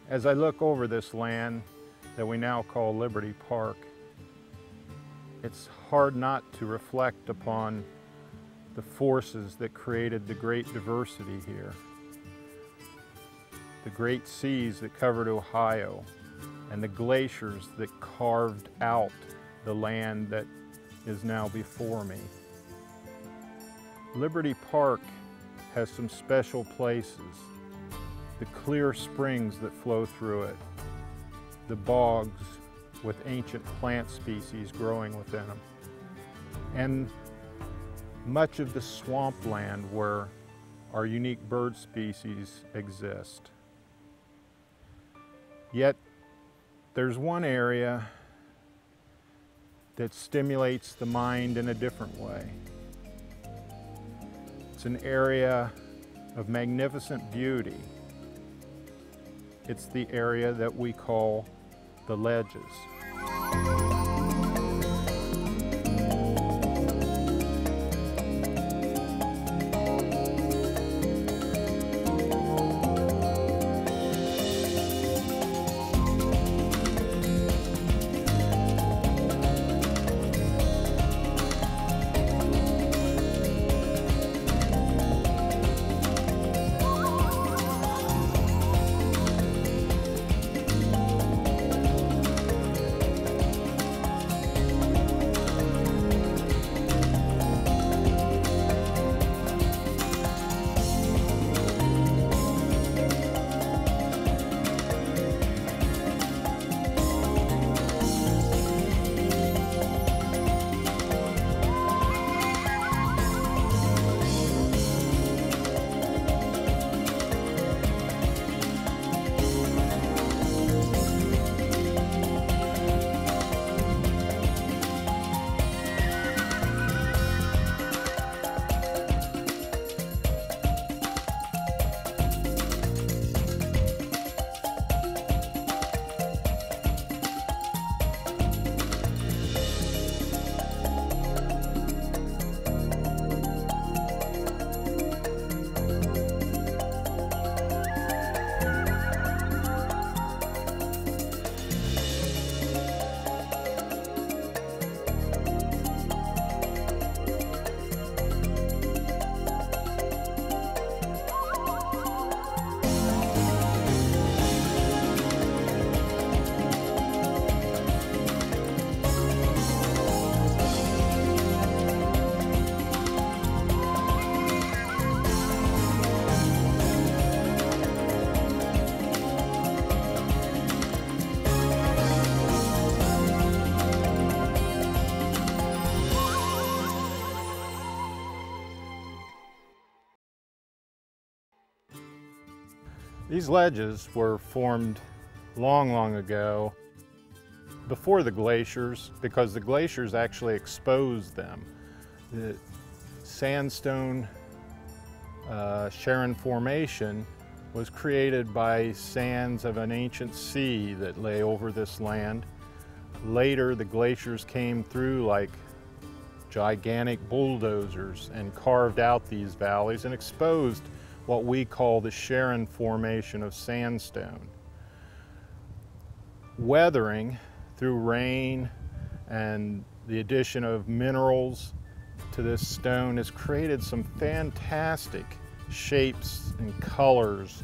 As I look over this land that we now call Liberty Park, it's hard not to reflect upon the forces that created the great diversity here. The great seas that covered Ohio and the glaciers that carved out the land that is now before me. Liberty Park has some special places. The clear springs that flow through it, the bogs with ancient plant species growing within them, and much of the swampland where our unique bird species exist. Yet there's one area that stimulates the mind in a different way. It's an area of magnificent beauty. It's the area that we call the ledges. These ledges were formed long ago, before the glaciers, because the glaciers actually exposed them. The sandstone Sharon Formation was created by sands of an ancient sea that lay over this land. Later, the glaciers came through like gigantic bulldozers and carved out these valleys and exposed what we call the Sharon Formation of sandstone. Weathering through rain and the addition of minerals to this stone has created some fantastic shapes and colors.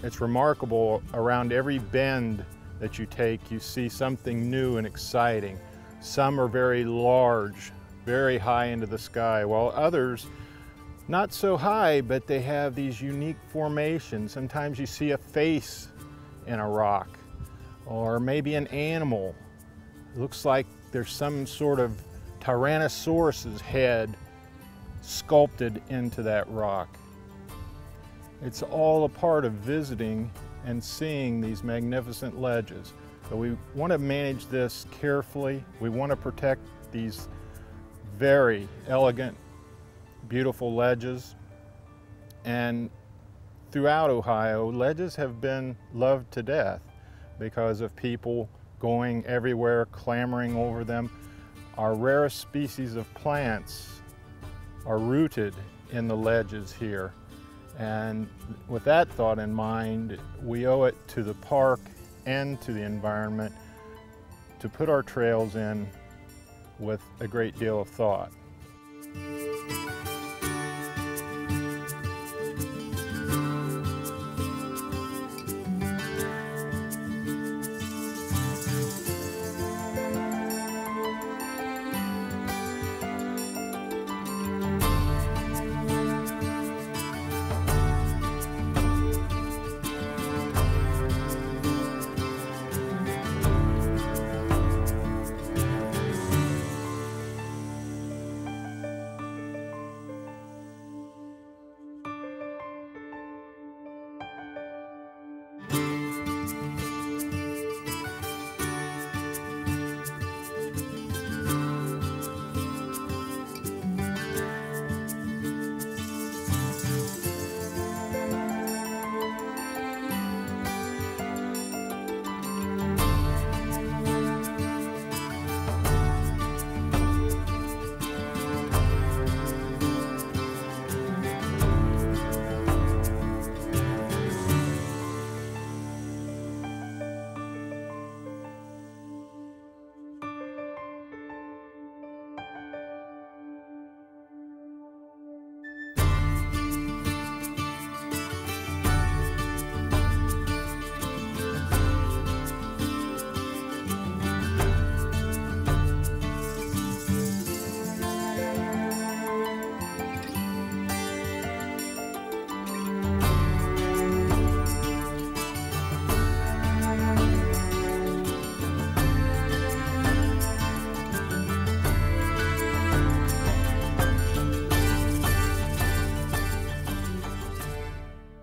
It's remarkable, around every bend that you take, you see something new and exciting. Some are very large, very high into the sky, while others not so high, but they have these unique formations. Sometimes you see a face in a rock, or maybe an animal. It looks like there's some sort of Tyrannosaurus's head sculpted into that rock. It's all a part of visiting and seeing these magnificent ledges. But we want to manage this carefully. We want to protect these very elegant, beautiful ledges. And throughout Ohio, ledges have been loved to death because of people going everywhere, clamoring over them. Our rarest species of plants are rooted in the ledges here. And with that thought in mind, we owe it to the park and to the environment to put our trails in with a great deal of thought.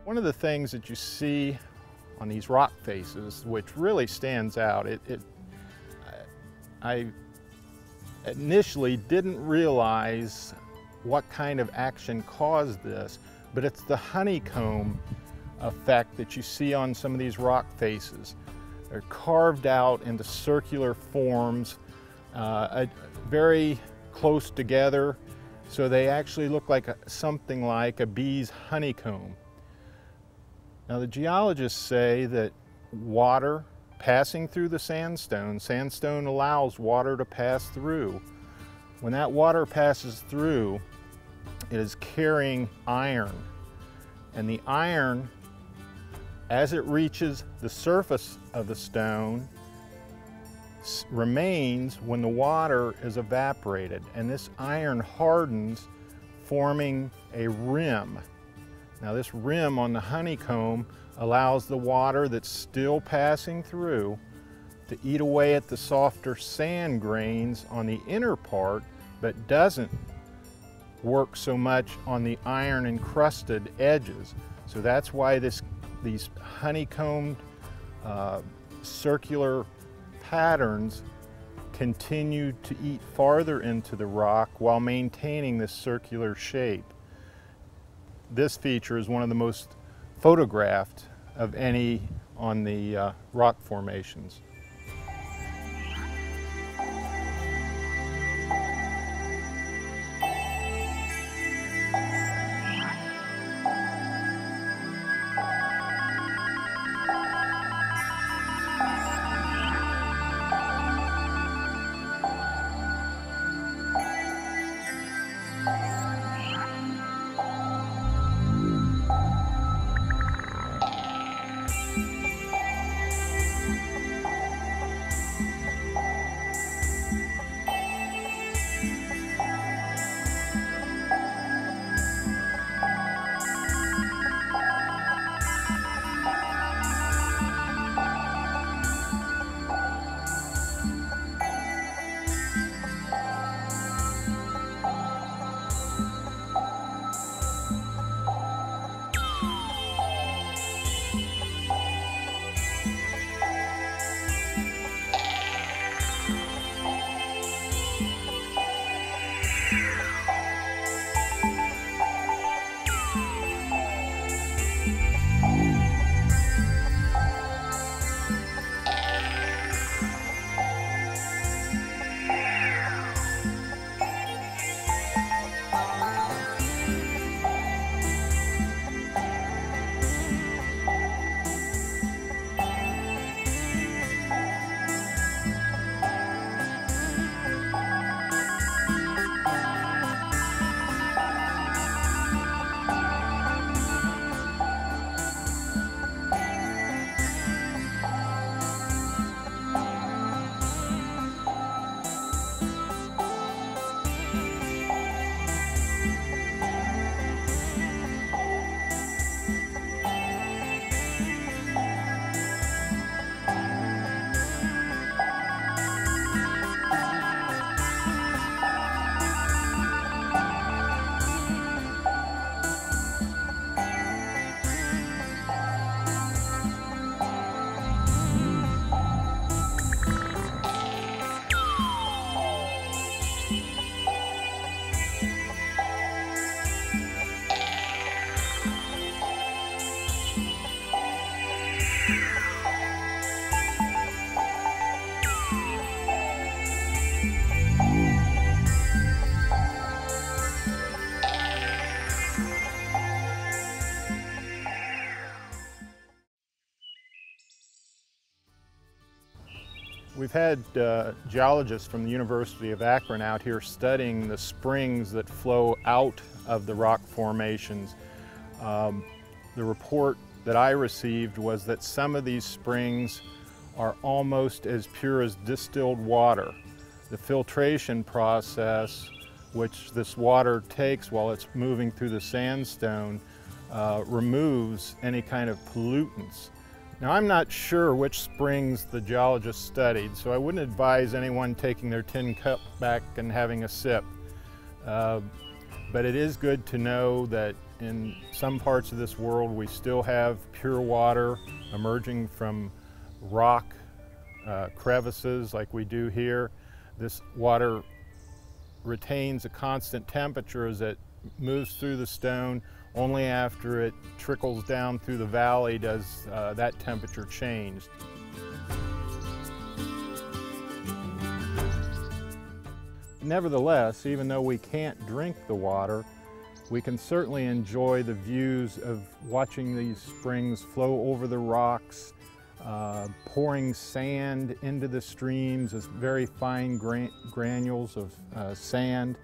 One of the things that you see on these rock faces, which really stands out, I initially didn't realize what kind of action caused this, but it's the honeycomb effect that you see on some of these rock faces. They're carved out into circular forms, very close together, so they actually look like something like a bee's honeycomb. Now the geologists say that water passing through the sandstone allows water to pass through. When that water passes through, it is carrying iron. And the iron, as it reaches the surface of the stone, remains when the water is evaporated. And this iron hardens, forming a rim. Now this rim on the honeycomb allows the water that's still passing through to eat away at the softer sand grains on the inner part, but doesn't work so much on the iron encrusted edges. So that's why these honeycombed circular patterns continue to eat farther into the rock while maintaining this circular shape. This feature is one of the most photographed of any on the rock formations. We've had geologists from the University of Akron out here studying the springs that flow out of the rock formations. The report that I received was that some of these springs are almost as pure as distilled water. The filtration process, which this water takes while it's moving through the sandstone, removes any kind of pollutants. Now, I'm not sure which springs the geologists studied, so I wouldn't advise anyone taking their tin cup back and having a sip. But it is good to know that in some parts of this world we still have pure water emerging from rock crevices like we do here. This water retains a constant temperature as it moves through the stone. Only after it trickles down through the valley does that temperature change. Nevertheless, even though we can't drink the water, we can certainly enjoy the views of watching these springs flow over the rocks, pouring sand into the streams as very fine granules of sand.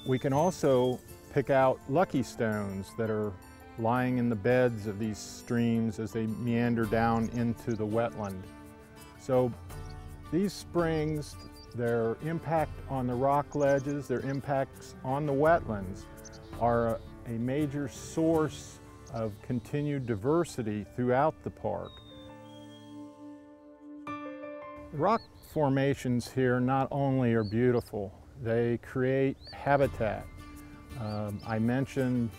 We can also pick out lucky stones that are lying in the beds of these streams as they meander down into the wetland. So these springs, their impact on the rock ledges, their impacts on the wetlands are a major source of continued diversity throughout the park. The rock formations here not only are beautiful, they create habitat. I mentioned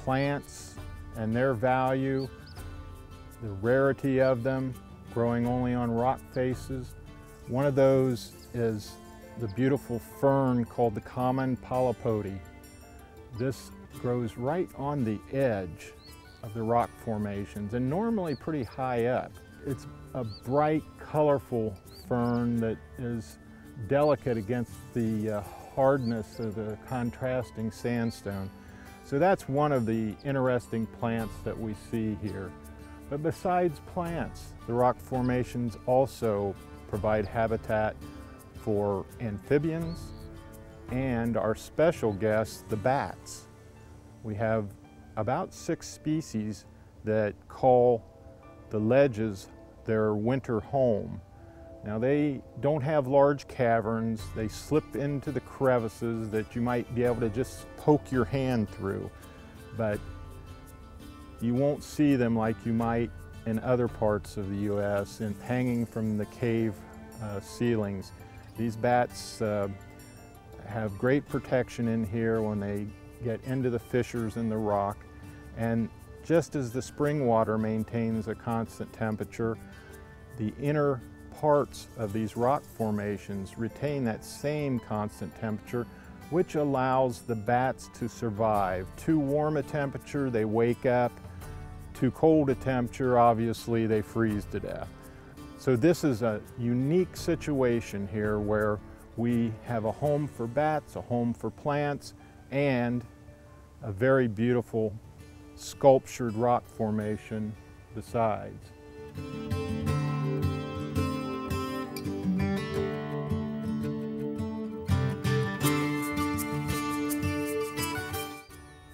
plants and their value, the rarity of them, growing only on rock faces. One of those is the beautiful fern called the common polypody. This grows right on the edge of the rock formations and normally pretty high up. It's a bright, colorful fern that is delicate against the hardness of the contrasting sandstone. So that's one of the interesting plants that we see here. But besides plants, the rock formations also provide habitat for amphibians and our special guests, the bats. We have about 6 species that call the ledges their winter home. Now, they don't have large caverns. They slip into the crevices that you might be able to just poke your hand through, but you won't see them like you might in other parts of the U.S. and hanging from the cave ceilings. These bats have great protection in here when they get into the fissures in the rock, and just as the spring water maintains a constant temperature, the inner parts of these rock formations retain that same constant temperature, which allows the bats to survive. Too warm a temperature, they wake up. Too cold a temperature, obviously they freeze to death. So this is a unique situation here where we have a home for bats, a home for plants, and a very beautiful sculptured rock formation besides.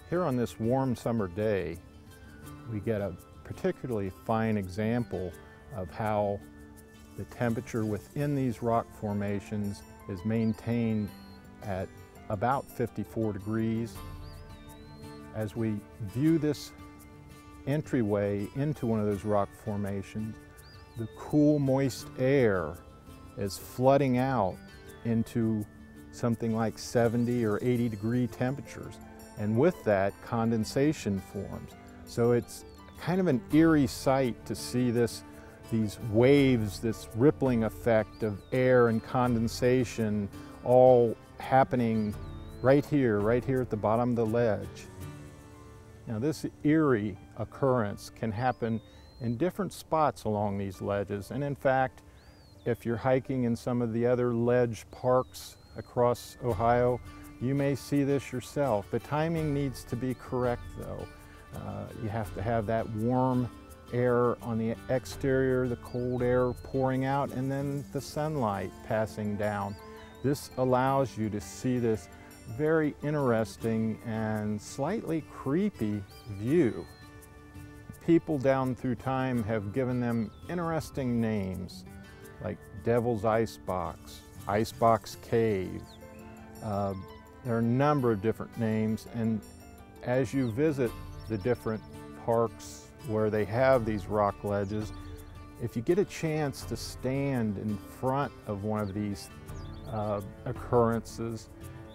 Here on this warm summer day, we get a particularly fine example of how the temperature within these rock formations is maintained at about 54 degrees. As we view this entryway into one of those rock formations, the cool, moist air is flooding out into something like 70 or 80 degree temperatures. And with that, condensation forms. So it's kind of an eerie sight to see these waves, this rippling effect of air and condensation all happening right here at the bottom of the ledge. Now, this eerie occurrence can happen in different spots along these ledges. And in fact, if you're hiking in some of the other ledge parks across Ohio, you may see this yourself. The timing needs to be correct though. You have to have that warm air on the exterior, the cold air pouring out, and then the sunlight passing down. This allows you to see this very interesting and slightly creepy view. People down through time have given them interesting names like Devil's Icebox Cave. There are a number of different names, and as you visit the different parks where they have these rock ledges, if you get a chance to stand in front of one of these occurrences,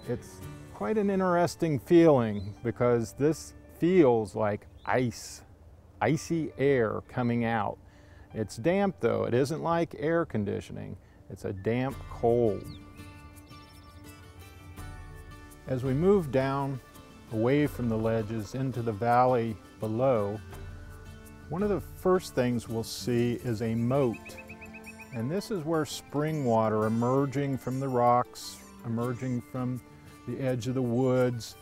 it's quite an interesting feeling because this feels like icy air coming out. It's damp though, it isn't like air conditioning, it's a damp cold. As we move down away from the ledges into the valley below, one of the first things we'll see is a moat. And this is where spring water emerging from the rocks, emerging from the edge of the woods,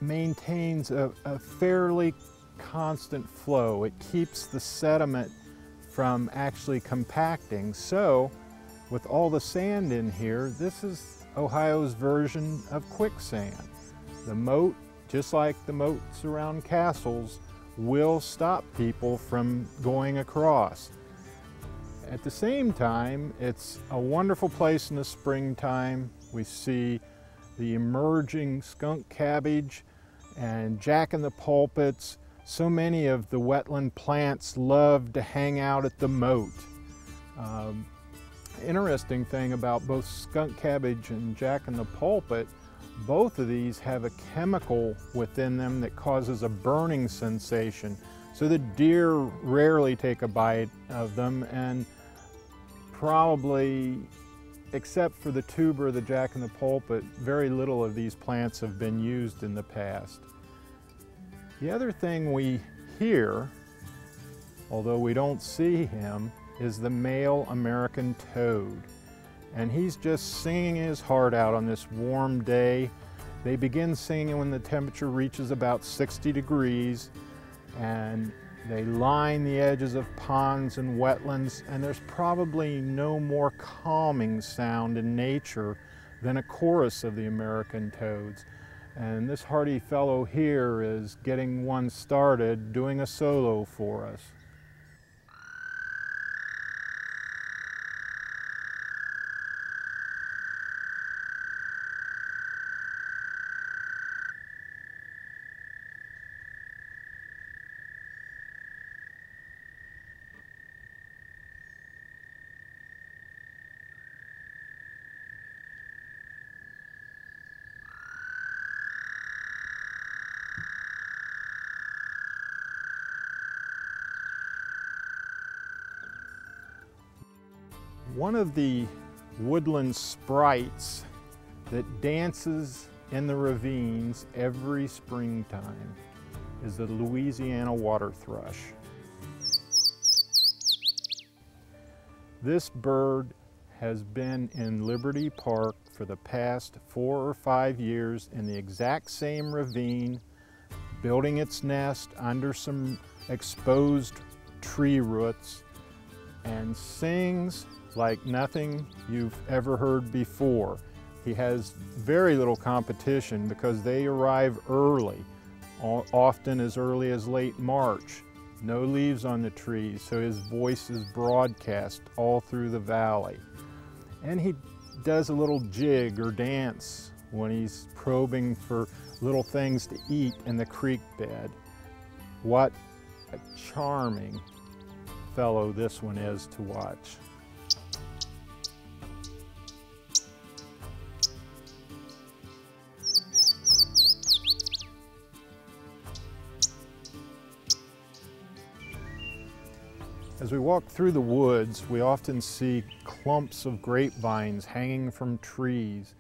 maintains a fairly constant flow. It keeps the sediment from actually compacting. So with all the sand in here, this is Ohio's version of quicksand. The moat, just like the moats around castles, will stop people from going across. At the same time, it's a wonderful place in the springtime. We see the emerging skunk cabbage and jack-in-the-pulpits. So many of the wetland plants love to hang out at the moat. Interesting thing about both skunk cabbage and jack-in-the-pulpit, both of these have a chemical within them that causes a burning sensation. So the deer rarely take a bite of them, and probably, except for the tuber of the jack-in-the-pulpit, very little of these plants have been used in the past. The other thing we hear, although we don't see him, is the male American toad. And he's just singing his heart out on this warm day. They begin singing when the temperature reaches about 60 degrees, and they line the edges of ponds and wetlands, and there's probably no more calming sound in nature than a chorus of the American toads. And this hardy fellow here is getting one started, doing a solo for us. One of the woodland sprites that dances in the ravines every springtime is the Louisiana water thrush. This bird has been in Liberty Park for the past 4 or 5 years in the exact same ravine, building its nest under some exposed tree roots, and sings like nothing you've ever heard before. He has very little competition because they arrive early, often as early as late March. No leaves on the trees, so his voice is broadcast all through the valley. And he does a little jig or dance when he's probing for little things to eat in the creek bed. What a charming fellow this one is to watch. As we walk through the woods, we often see clumps of grapevines hanging from trees.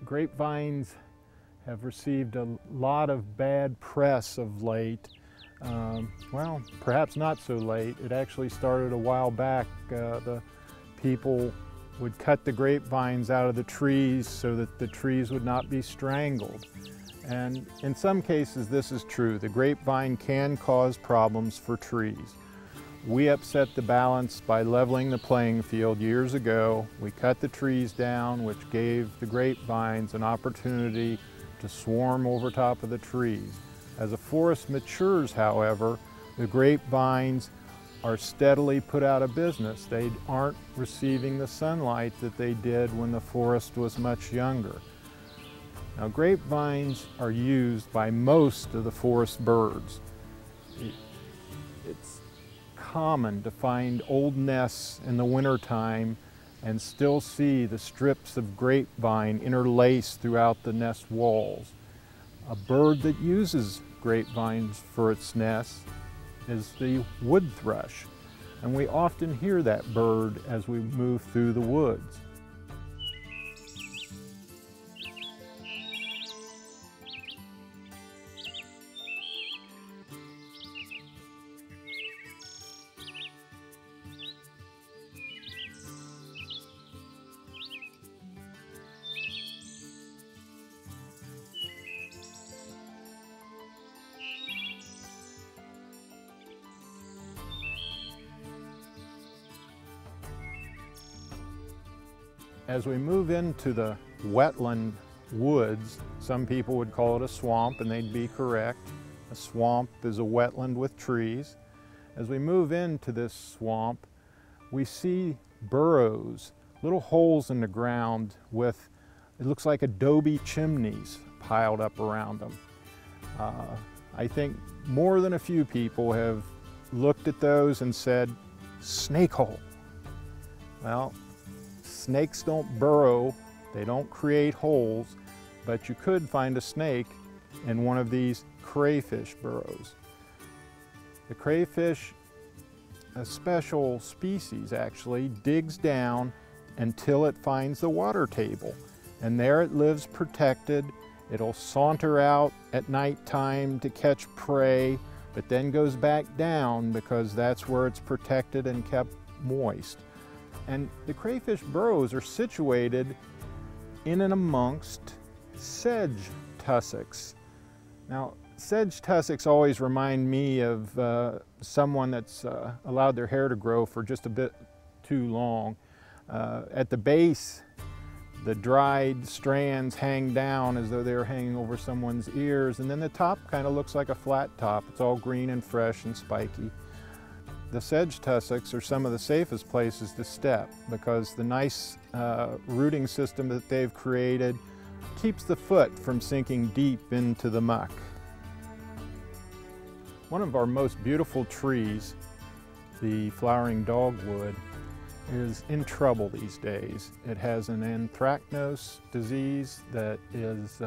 Grapevines have received a lot of bad press of late. Well, perhaps not so late. It actually started a while back. The people would cut the grapevines out of the trees so that the trees would not be strangled. And in some cases this is true. The grapevine can cause problems for trees. We upset the balance by leveling the playing field years ago. We cut the trees down, which gave the grapevines an opportunity to swarm over top of the trees. As a forest matures, however, the grapevines are steadily put out of business. They aren't receiving the sunlight that they did when the forest was much younger. Now, grapevines are used by most of the forest birds. It's common to find old nests in the wintertime and still see the strips of grapevine interlaced throughout the nest walls. A bird that uses grapevines for its nest is the wood thrush, and we often hear that bird as we move through the woods. As we move into the wetland woods, some people would call it a swamp, and they'd be correct. A swamp is a wetland with trees. As we move into this swamp, we see burrows, little holes in the ground with, it looks like adobe chimneys piled up around them. I think more than a few people have looked at those and said, snake hole. Well, snakes don't burrow, they don't create holes, but you could find a snake in one of these crayfish burrows. The crayfish, a special species actually, digs down until it finds the water table, and there it lives protected. It'll saunter out at nighttime to catch prey, but then goes back down because that's where it's protected and kept moist. And the crayfish burrows are situated in and amongst sedge tussocks. Now, sedge tussocks always remind me of someone that's allowed their hair to grow for just a bit too long. At the base, the dried strands hang down as though they were hanging over someone's ears, and then the top kind of looks like a flat top. It's all green and fresh and spiky. The sedge tussocks are some of the safest places to step because the nice rooting system that they've created keeps the foot from sinking deep into the muck. One of our most beautiful trees, the flowering dogwood, is in trouble these days. It has an anthracnose disease that is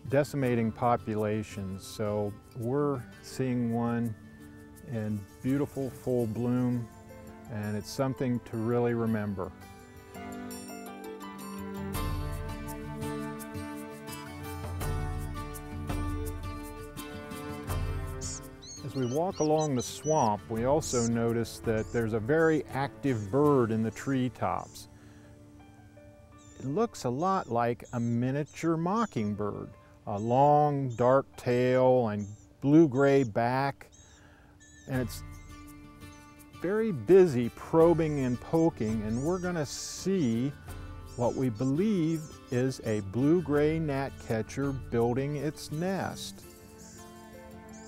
decimating populations, so we're seeing one in beautiful full bloom, and it's something to really remember. As we walk along the swamp, we also notice that there's a very active bird in the treetops. It looks a lot like a miniature mockingbird, a long dark tail and blue-gray back. And it's very busy probing and poking, and we're going to see what we believe is a blue-gray gnatcatcher building its nest.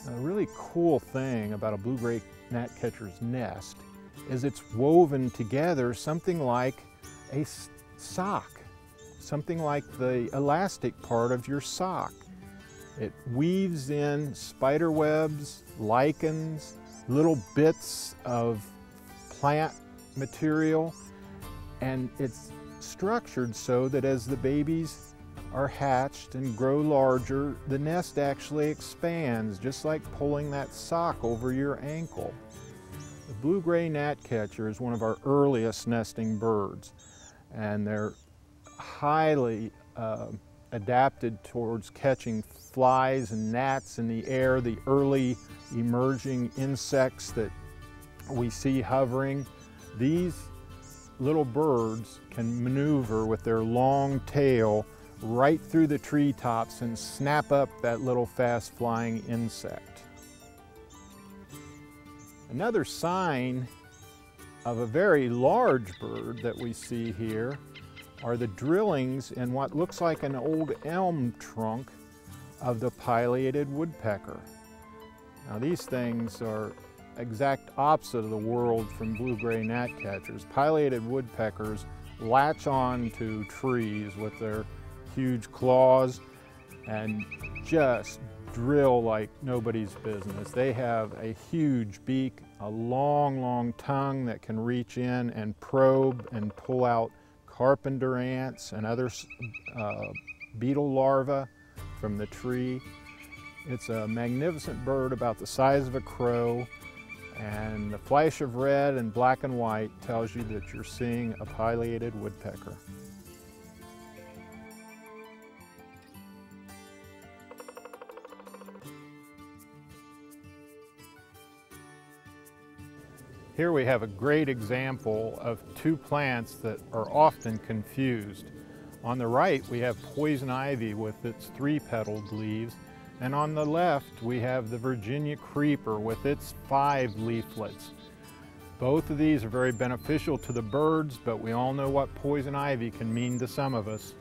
A really cool thing about a blue-gray gnatcatcher's nest is it's woven together something like a sock, something like the elastic part of your sock. It weaves in spider webs, lichens, little bits of plant material, and it's structured so that as the babies are hatched and grow larger, the nest actually expands, just like pulling that sock over your ankle. The blue-gray gnatcatcher is one of our earliest nesting birds, and they're highly adapted towards catching flies and gnats in the air, the early emerging insects that we see hovering. These little birds can maneuver with their long tail right through the treetops and snap up that little fast-flying insect. Another sign of a very large bird that we see here are the drillings in what looks like an old elm trunk of the pileated woodpecker. Now these things are exact opposite of the world from blue-gray gnatcatchers. Pileated woodpeckers latch on to trees with their huge claws and just drill like nobody's business. They have a huge beak, a long, long tongue that can reach in and probe and pull out carpenter ants and other beetle larvae from the tree. It's a magnificent bird about the size of a crow, and the flash of red and black and white tells you that you're seeing a pileated woodpecker. Here we have a great example of two plants that are often confused. On the right we have poison ivy with its three-petaled leaves, and on the left we have the Virginia creeper with its 5 leaflets. Both of these are very beneficial to the birds, but we all know what poison ivy can mean to some of us.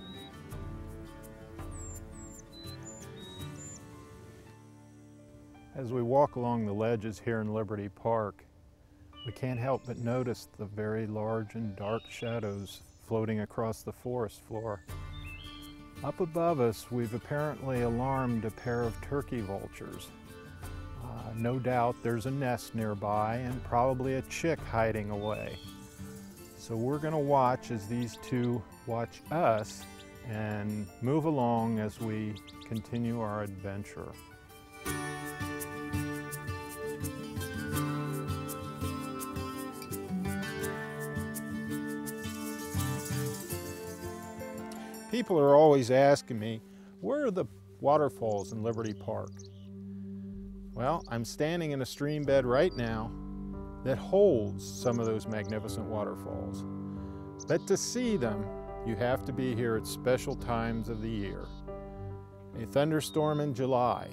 As we walk along the ledges here in Liberty Park, we can't help but notice the very large and dark shadows floating across the forest floor. Up above us, we've apparently alarmed a pair of turkey vultures. No doubt there's a nest nearby and probably a chick hiding away. So we're going to watch as these two watch us and move along as we continue our adventure. People are always asking me, where are the waterfalls in Liberty Park? Well, I'm standing in a stream bed right now that holds some of those magnificent waterfalls. But to see them, you have to be here at special times of the year. A thunderstorm in July,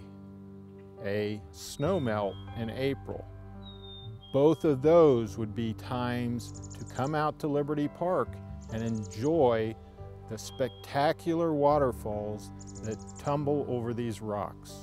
a snowmelt in April. Both of those would be times to come out to Liberty Park and enjoy the spectacular waterfalls that tumble over these rocks.